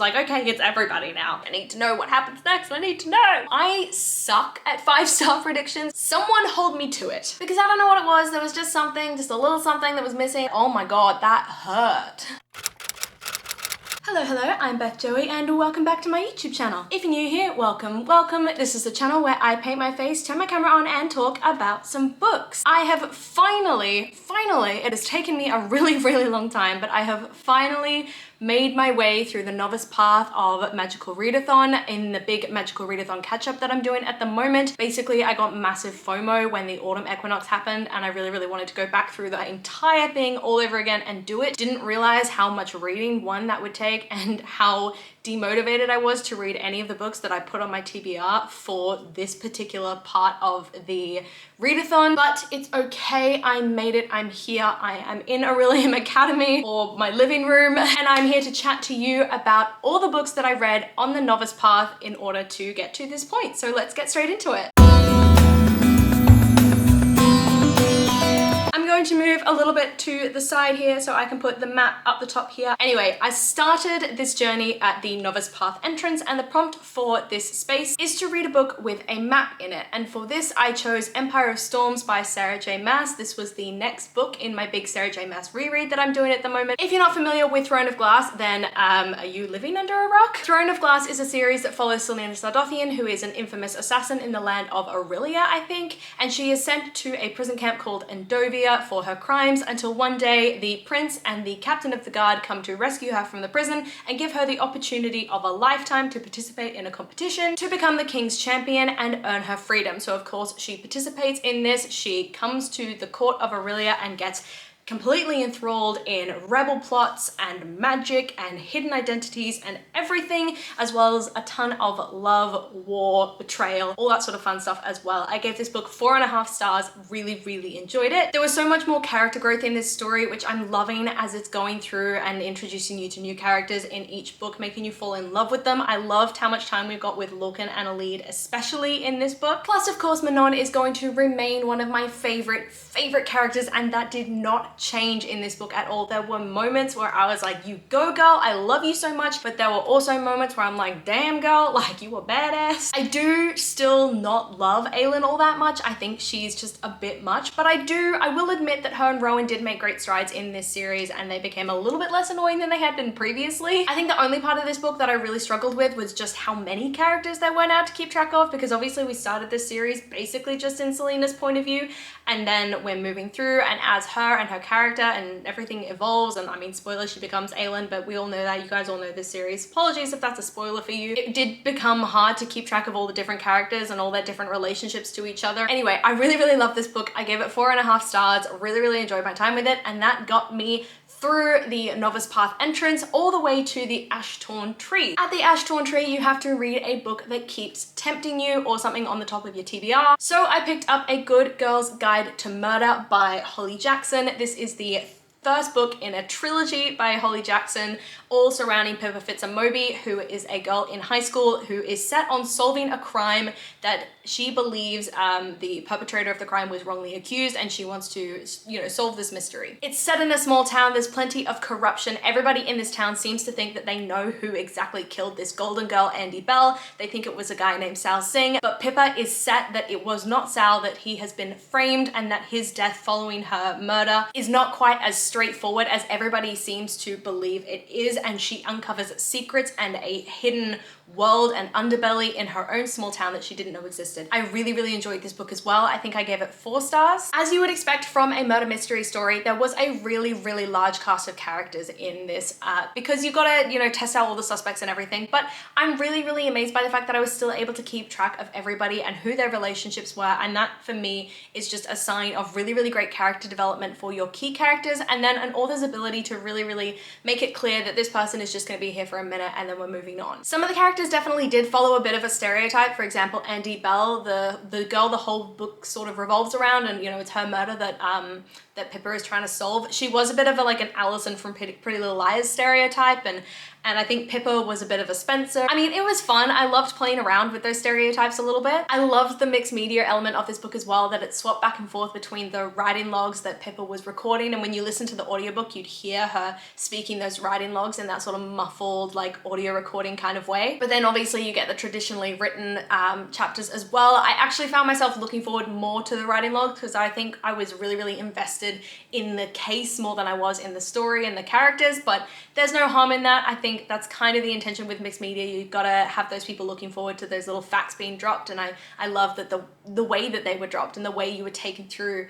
Like, okay, it's everybody now. I need to know what happens next. I need to know. I suck at 5-star predictions. Someone hold me to it. Because I don't know what it was. There was just something, just a little something that was missing. Oh my God, that hurt. Hello, I'm Beth Joey and welcome back to my YouTube channel. If you're new here, welcome. This is the channel where I paint my face, turn my camera on and talk about some books. I have finally, it has taken me a really long time, but I have finally made my way through the novice path of Magical Readathon in the big Magical Readathon catch-up that I'm doing at the moment. Basically, I got massive FOMO when the autumn equinox happened and I really wanted to go back through the entire thing all over again and do it. Didn't realize how much reading, one, that would take and how demotivated I was to read any of the books that I put on my TBR for this particular part of the readathon, but it's okay. I made it. I'm here. I am in Orilium Academy, or my living room, and I'm here to chat to you about all the books that I read on the novice path in order to get to this point. So let's get straight into it. I'm going to move a little bit to the side here so I can put the map up the top here. Anyway, I started this journey at the novice path entrance and the prompt for this space is to read a book with a map in it. And for this, I chose Empire of Storms by Sarah J Maas. This was the next book in my big Sarah J Maas reread that I'm doing at the moment. If you're not familiar with Throne of Glass, then are you living under a rock? Throne of Glass is a series that follows Selena Sardothian, who is an infamous assassin in the land of Aurelia, I think, and she is sent to a prison camp called Endovia for her crimes until one day the prince and the captain of the guard come to rescue her from the prison and give her the opportunity of a lifetime to participate in a competition to become the king's champion and earn her freedom. So of course she participates in this. She comes to the court of Aurelia and gets completely enthralled in rebel plots and magic and hidden identities and everything, as well as a ton of love, war, betrayal, all that sort of fun stuff as well. I gave this book 4.5 stars, really enjoyed it. There was so much more character growth in this story, which I'm loving as it's going through and introducing you to new characters in each book, making you fall in love with them. I loved how much time we've got with Lorcan and Alid, especially in this book. Plus, of course, Manon is going to remain one of my favorite characters, and that did not change in this book at all. There were moments where I was like, you go girl, I love you so much, but there were also moments where I'm like, damn girl, like you a badass. I do still not love Aelin all that much. I think she's just a bit much, but I will admit that her and Rowan did make great strides in this series and they became a little bit less annoying than they had been previously. I think the only part of this book that I really struggled with was just how many characters there were now to keep track of, because obviously we started this series basically just in Selena's point of view, and then we're moving through, and as her and her character and everything evolves, and I mean, spoiler, she becomes Aelin, but we all know that. You guys all know this series. Apologies if that's a spoiler for you. It did become hard to keep track of all the different characters and all their different relationships to each other. Anyway, I really love this book. I gave it 4.5 stars, really enjoyed my time with it, and that got me through the novice path entrance all the way to the Ashtorn Tree. At the Ashtorn Tree, you have to read a book that keeps tempting you or something on the top of your TBR. So I picked up A Good Girl's Guide to Murder by Holly Jackson. This is the first book in a trilogy by Holly Jackson, all surrounding Pippa Fitz-Amobi, who is a girl in high school who is set on solving a crime that she believes the perpetrator of the crime was wrongly accused, and she wants to, you know, solve this mystery. It's set in a small town. There's plenty of corruption. Everybody in this town seems to think that they know who exactly killed this golden girl, Andy Bell. They think it was a guy named Sal Singh, but Pippa is set that it was not Sal, that he has been framed, and that his death following her murder is not quite as straightforward as everybody seems to believe it is, and she uncovers secrets and a hidden world and underbelly in her own small town that she didn't know existed. I really enjoyed this book as well. I think I gave it 4 stars. As you would expect from a murder mystery story, there was a really large cast of characters in this because you've got to, you know, test out all the suspects and everything, but I'm really amazed by the fact that I was still able to keep track of everybody and who their relationships were, and that for me is just a sign of really great character development for your key characters, and then an author's ability to really make it clear that this person is just going to be here for a minute and then we're moving on. Some of the characters definitely did follow a bit of a stereotype. For example, Andy Bell, the girl the whole book sort of revolves around, and you know, it's her murder that that Pippa is trying to solve. She was a bit of a, like an Allison from Pretty Little Liars stereotype, and I think Pippa was a bit of a Spencer. I mean, it was fun. I loved playing around with those stereotypes a little bit. I loved the mixed media element of this book as well, that it swapped back and forth between the writing logs that Pippa was recording, and when you listen to the audiobook, you'd hear her speaking those writing logs in that sort of muffled, like audio recording kind of way. But then obviously you get the traditionally written chapters as well. I actually found myself looking forward more to the writing logs because I think I was really, really invested in the case more than I was in the story and the characters, but there's no harm in that. I think that's kind of the intention with mixed media. You've got to have those people looking forward to those little facts being dropped, and I love that the way that they were dropped and the way you were taken through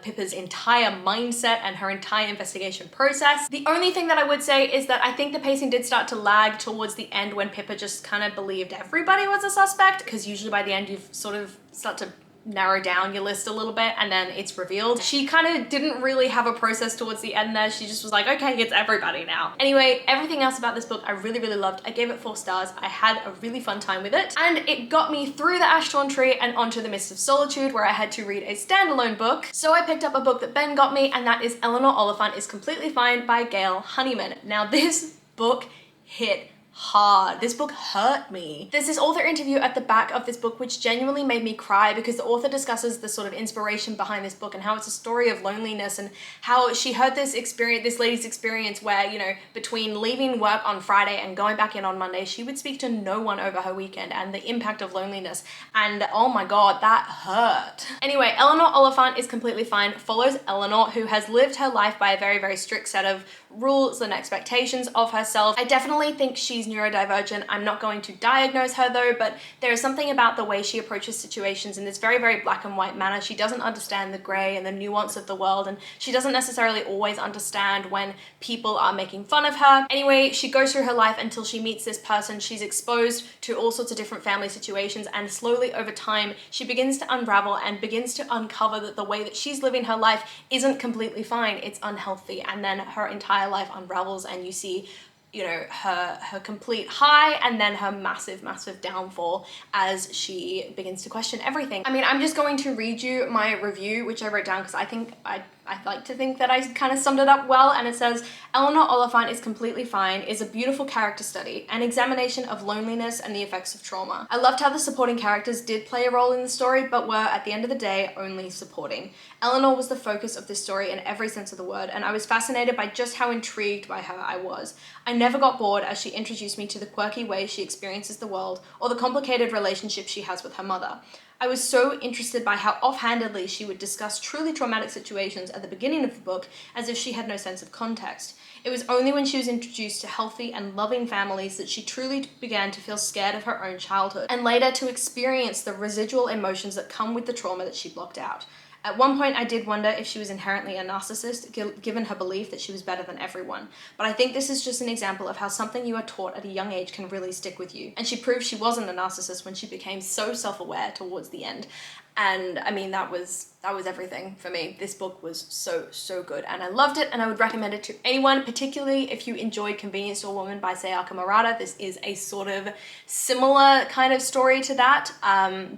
Pippa's entire mindset and her entire investigation process. The only thing that I would say is that I think the pacing did start to lag towards the end when Pippa just kind of believed everybody was a suspect, because usually by the end you've sort of start to narrow down your list a little bit and then it's revealed. She kind of didn't really have a process towards the end there. She just was like, okay, it's everybody now. Anyway, everything else about this book I really, really loved. I gave it 4 stars. I had a really fun time with it, and it got me through the Ashtorn Tree and onto the Mist of Solitude, where I had to read a standalone book. So I picked up a book that Ben got me, and that is Eleanor Oliphant is Completely Fine by Gail Honeyman. Now this book hit hard. This book hurt me. There's this author interview at the back of this book which genuinely made me cry, because the author discusses the sort of inspiration behind this book and how it's a story of loneliness, and how she had this lady's experience where, you know, between leaving work on Friday and going back in on Monday, she would speak to no one over her weekend, and the impact of loneliness, and oh my god, that hurt. Anyway, Eleanor Oliphant is Completely Fine follows Eleanor, who has lived her life by a very, very strict set of rules and expectations of herself. I definitely think she's neurodivergent. I'm not going to diagnose her though, but there is something about the way she approaches situations in this very, very black and white manner. She doesn't understand the gray and the nuance of the world, and she doesn't necessarily always understand when people are making fun of her. Anyway, she goes through her life until she meets this person. She's exposed to all sorts of different family situations, and slowly over time, she begins to unravel and begins to uncover that the way that she's living her life isn't completely fine. It's unhealthy, and then her entire life unravels, and you see, you know, her complete high and then her massive, massive downfall as she begins to question everything. I mean, I'm just going to read you my review, which I wrote down because I think I like to think that I kind of summed it up well, and it says, Eleanor Oliphant is Completely Fine is a beautiful character study, an examination of loneliness and the effects of trauma. I loved how the supporting characters did play a role in the story, but were, at the end of the day, only supporting. Eleanor was the focus of this story in every sense of the word, and I was fascinated by just how intrigued by her I was. I never got bored as she introduced me to the quirky way she experiences the world, or the complicated relationship she has with her mother. I was so interested by how offhandedly she would discuss truly traumatic situations at the beginning of the book as if she had no sense of context. It was only when she was introduced to healthy and loving families that she truly began to feel scared of her own childhood, and later to experience the residual emotions that come with the trauma that she blocked out. At one point, I did wonder if she was inherently a narcissist, given her belief that she was better than everyone. But I think this is just an example of how something you are taught at a young age can really stick with you. And she proved she wasn't a narcissist when she became so self-aware towards the end. And I mean, that was everything for me. This book was so good, and I loved it, and I would recommend it to anyone, particularly if you enjoyed Convenience Store Woman by Sayaka Murata. This is a sort of similar kind of story to that,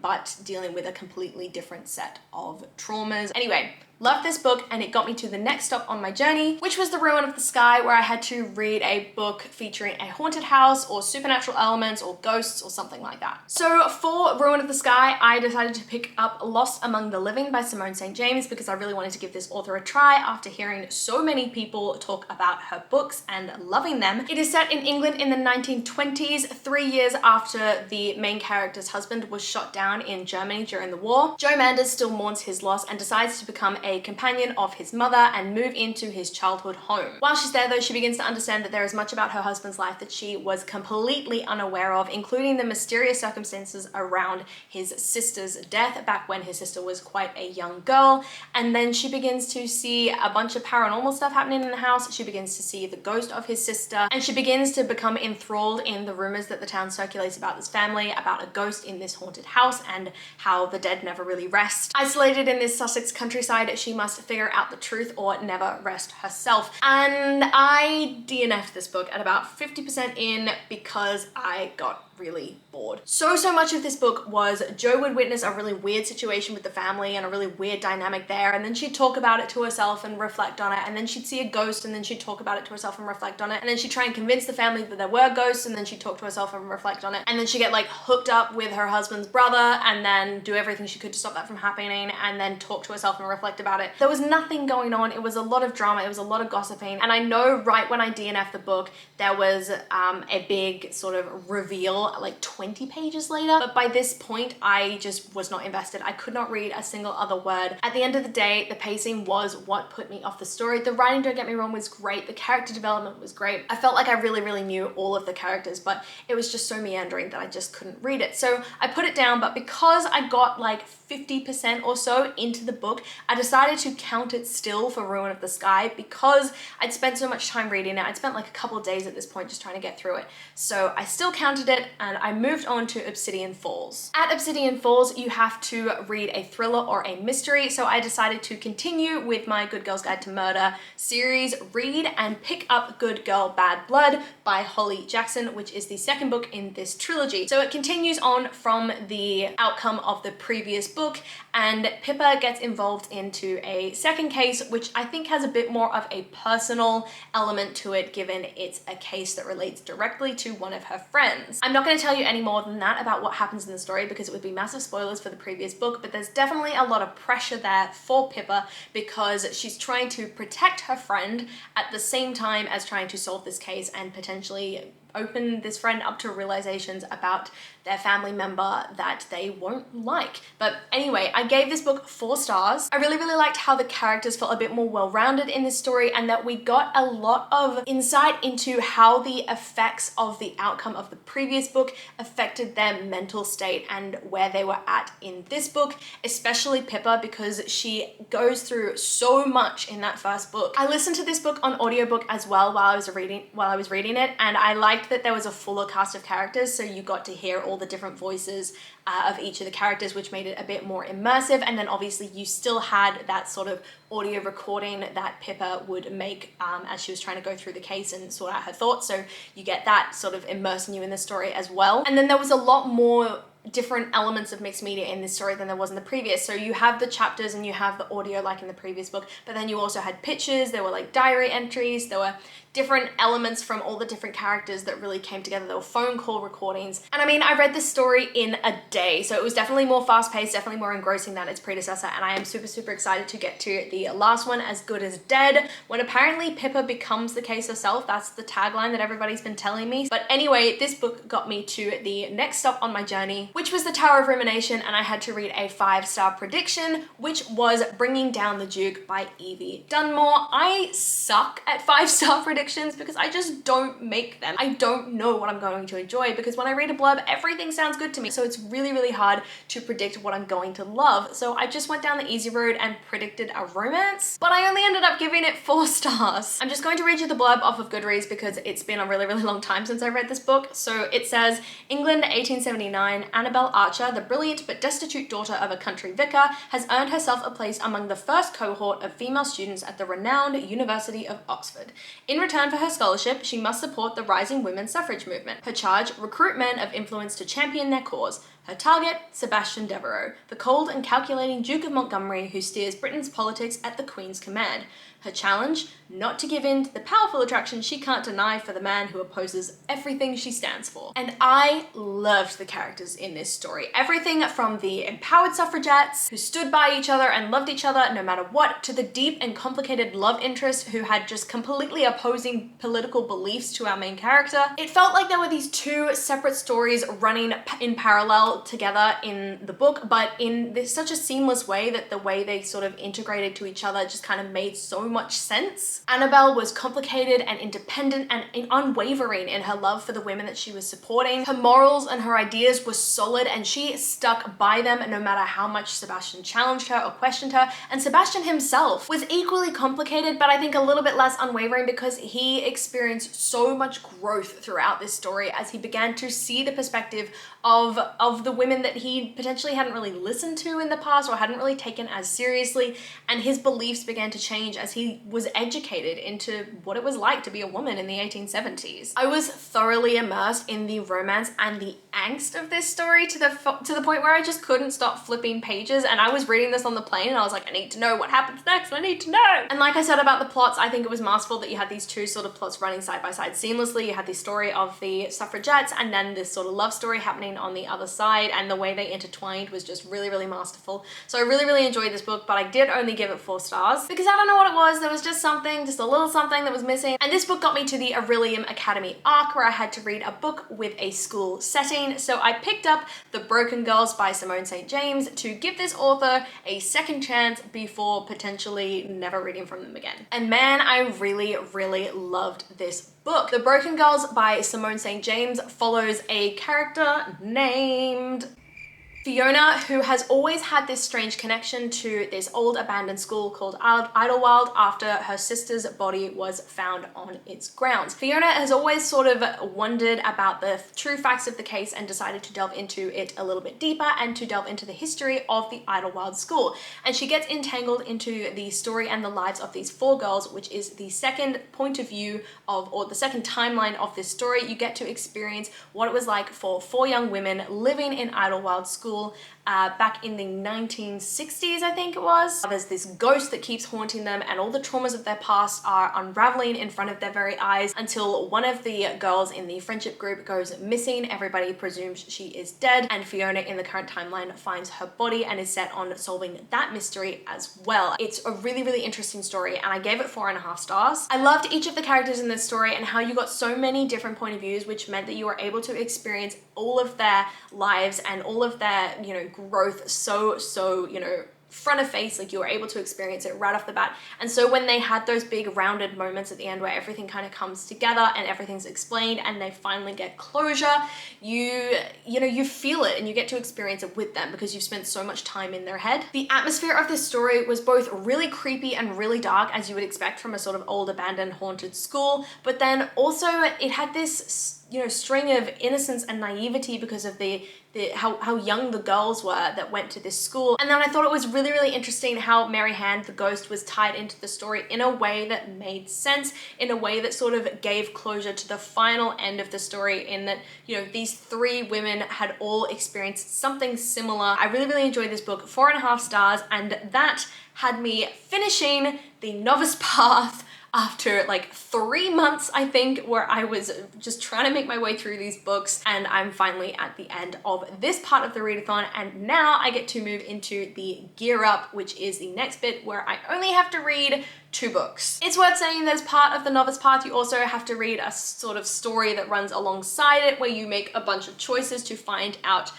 but dealing with a completely different set of traumas. Anyway, loved this book, and it got me to the next stop on my journey, which was the Ruin of the Skye, where I had to read a book featuring a haunted house or supernatural elements or ghosts or something like that. So for Ruin of the Skye, I decided to pick up Lost Among the Living by Simone St. James because I really wanted to give this author a try after hearing so many people talk about her books and loving them. It is set in England in the 1920s, 3 years after the main character's husband was shot down in Germany during the war. Joe Manders still mourns his loss and decides to become a companion of his mother and move into his childhood home. While she's there though, she begins to understand that there is much about her husband's life that she was completely unaware of, including the mysterious circumstances around his sister's death back when his sister was quite a young girl. And then she begins to see a bunch of paranormal stuff happening in the house. She begins to see the ghost of his sister, and she begins to become enthralled in the rumors that the town circulates about this family, about a ghost in this haunted house, and how the dead never really rest. Isolated in this Sussex countryside, she must figure out the truth or never rest herself. And I DNF'd this book at about 50% in because I got really bored. So much of this book was Jo would witness a really weird situation with the family and a really weird dynamic there, and then she'd talk about it to herself and reflect on it, and then she'd see a ghost and then she'd talk about it to herself and reflect on it, and then she'd try and convince the family that there were ghosts, and then she'd talk to herself and reflect on it, and then she'd get like hooked up with her husband's brother and then do everything she could to stop that from happening, and then talk to herself and reflect about it. There was nothing going on. It was a lot of drama, it was a lot of gossiping, and I know right when I DNF'd the book there was a big sort of reveal like 20 pages later, but by this point I just was not invested. I could not read a single other word. At the end of the day, the pacing was what put me off the story. The writing, don't get me wrong, was great. The character development was great. I felt like I really knew all of the characters, but it was just so meandering that I just couldn't read it. So I put it down, but because I got like 50% or so into the book, I decided to count it still for Ruin of the Skye because I'd spent so much time reading it. I'd spent like a couple of days at this point just trying to get through it. So I still counted it and I moved on to Obsidian Falls. At Obsidian Falls, you have to read a thriller or a mystery. So I decided to continue with my Good Girl's Guide to Murder series, read and pick up Good Girl, Bad Blood by Holly Jackson, which is the second book in this trilogy. So it continues on from the outcome of the previous book, and Pippa gets involved into a second case, which I think has a bit more of a personal element to it, given it's a case that relates directly to one of her friends. I'm not going to tell you any more than that about what happens in the story because it would be massive spoilers for the previous book, but there's definitely a lot of pressure there for Pippa because she's trying to protect her friend at the same time as trying to solve this case and potentially open this friend up to realizations about their family member that they won't like. But anyway, I gave this book 4 stars. I really liked how the characters felt a bit more well-rounded in this story and that we got a lot of insight into how the effects of the outcome of the previous book affected their mental state and where they were at in this book, especially Pippa because she goes through so much in that first book. I listened to this book on audiobook as well while I was reading it, and I liked that there was a fuller cast of characters, so you got to hear all the different voices of each of the characters, which made it a bit more immersive. And then obviously you still had that sort of audio recording that Pippa would make as she was trying to go through the case and sort out her thoughts, so you get that sort of immersing you in the story as well. And then there was a lot more different elements of mixed media in this story than there was in the previous. So you have the chapters and you have the audio like in the previous book, but then you also had pictures, there were like diary entries, there were different elements from all the different characters that really came together. There were phone call recordings. And I mean, I read this story in a day, so it was definitely more fast-paced, definitely more engrossing than its predecessor, and I am super excited to get to the last one, As Good as Dead, when apparently Pippa becomes the case herself. That's the tagline that everybody's been telling me. But anyway, this book got me to the next stop on my journey, which was the Tower of Rumination, and I had to read a 5-star prediction, which was Bringing Down the Duke by Evie Dunmore. I suck at 5-star predictions because I just don't make them. I don't know what I'm going to enjoy because when I read a blurb, everything sounds good to me. So it's really hard to predict what I'm going to love. So I just went down the easy road and predicted a romance, but I only ended up giving it 4 stars. I'm just going to read you the blurb off of Goodreads because it's been a really long time since I read this book. So it says, England 1879, Annabel Archer, the brilliant but destitute daughter of a country vicar, has earned herself a place among the first cohort of female students at the renowned University of Oxford. In return for her scholarship, she must support the rising women's suffrage movement. Her charge, recruit men of influence to champion their cause. Her target, Sebastian Devereux, the cold and calculating Duke of Montgomery who steers Britain's politics at the Queen's command. Her challenge, not to give in to the powerful attraction she can't deny for the man who opposes everything she stands for. And I loved the characters in this story. Everything from the empowered suffragettes who stood by each other and loved each other no matter what, to the deep and complicated love interest who had just completely opposing political beliefs to our main character. It felt like there were these 2 separate stories running in parallel together in the book, but in this such a seamless way that the way they sort of integrated to each other just kind of made so much sense. Annabelle was complicated and independent and unwavering in her love for the women that she was supporting. Her morals and her ideas were solid and she stuck by them no matter how much Sebastian challenged her or questioned her. And Sebastian himself was equally complicated, but I think a little bit less unwavering because he experienced so much growth throughout this story as he began to see the perspective of of the women that he potentially hadn't really listened to in the past or hadn't really taken as seriously, and his beliefs began to change as he was educated into what it was like to be a woman in the 1870s. I was thoroughly immersed in the romance and the angst of this story to the point where I just couldn't stop flipping pages, and I was reading this on the plane and I was like, I need to know what happens next, I need to know. And like I said about the plots, I think it was masterful that you had these two sort of plots running side by side seamlessly. You had the story of the suffragettes and then this sort of love story happening on the other side, and the way they intertwined was just really, really masterful. So I really, really enjoyed this book, but I did only give it 4 stars because I don't know what it was. There was just something, just a little something that was missing. And this book got me to the Orilium Academy arc, where I had to read a book with a school setting. So I picked up The Broken Girls by Simone St. James to give this author a second chance before potentially never reading from them again. And man, I really, really loved this book. The Broken Girls by Simone St. James follows a character named Fiona, who has always had this strange connection to this old abandoned school called Idlewild after her sister's body was found on its grounds. Fiona has always sort of wondered about the true facts of the case and decided to delve into it a little bit deeper and to delve into the history of the Idlewild school. And she gets entangled into the story and the lives of these 4 girls, which is the second point of view of, or the second timeline of this story. You get to experience what it was like for 4 young women living in Idlewild school back in the 1960s, I think it was. There's this ghost that keeps haunting them, and all the traumas of their past are unraveling in front of their very eyes until one of the girls in the friendship group goes missing. Everybody presumes she is dead, and Fiona in the current timeline finds her body and is set on solving that mystery as well. It's a really, really interesting story, and I gave it 4.5 stars. I loved each of the characters in this story and how you got so many different point of views, which meant that you were able to experience all of their lives and all of their, you know, growth so, you know, front of face. Like, you were able to experience it right off the bat. And so when they had those big rounded moments at the end where everything kind of comes together and everything's explained and they finally get closure, you know, you feel it and you get to experience it with them because you've spent so much time in their head. The atmosphere of this story was both really creepy and really dark, as you would expect from a sort of old abandoned haunted school, but then also it had this, you know, string of innocence and naivety because of how young the girls were that went to this school. And then I thought it was really, really interesting how Mary Hand, the ghost, was tied into the story in a way that made sense, in a way that sort of gave closure to the final end of the story, in that, you know, these 3 women had all experienced something similar. I really, really enjoyed this book. 4.5 stars, and that had me finishing the Novice Path after like 3 months, I think, where I was just trying to make my way through these books, and I'm finally at the end of this part of the readathon, and now I get to move into the gear up, which is the next bit where I only have to read 2 books. It's worth saying there's part of the Novice Path you also have to read a sort of story that runs alongside it, where you make a bunch of choices to find out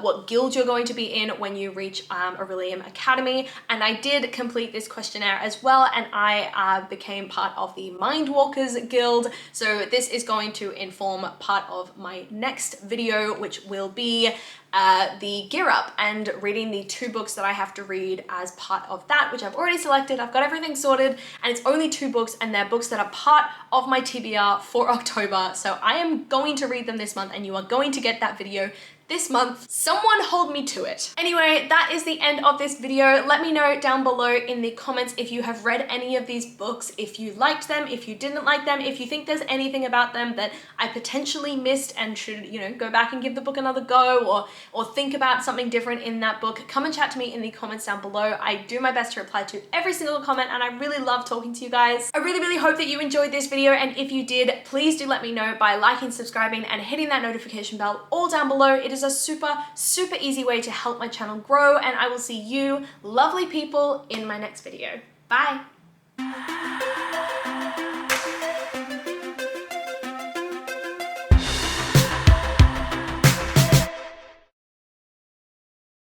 what guild you're going to be in when you reach Orilium Academy. And I did complete this questionnaire as well, and I became part of the Mindwalkers Guild. So this is going to inform part of my next video, which will be the gear up and reading the 2 books that I have to read as part of that, which I've already selected. I've got everything sorted, and it's only 2 books, and they're books that are part of my TBR for October. So I am going to read them this month, and you are going to get that video this month. Someone hold me to it. Anyway, that is the end of this video. Let me know down below in the comments if you have read any of these books, if you liked them, if you didn't like them, if you think there's anything about them that I potentially missed and should, you know, go back and give the book another go, or think about something different in that book. Come and chat to me in the comments down below. I do my best to reply to every single comment, and I really love talking to you guys. I really, really hope that you enjoyed this video, and if you did, please do let me know by liking, subscribing, and hitting that notification bell all down below. It is a super, super easy way to help my channel grow, and I will see you lovely people in my next video. Bye!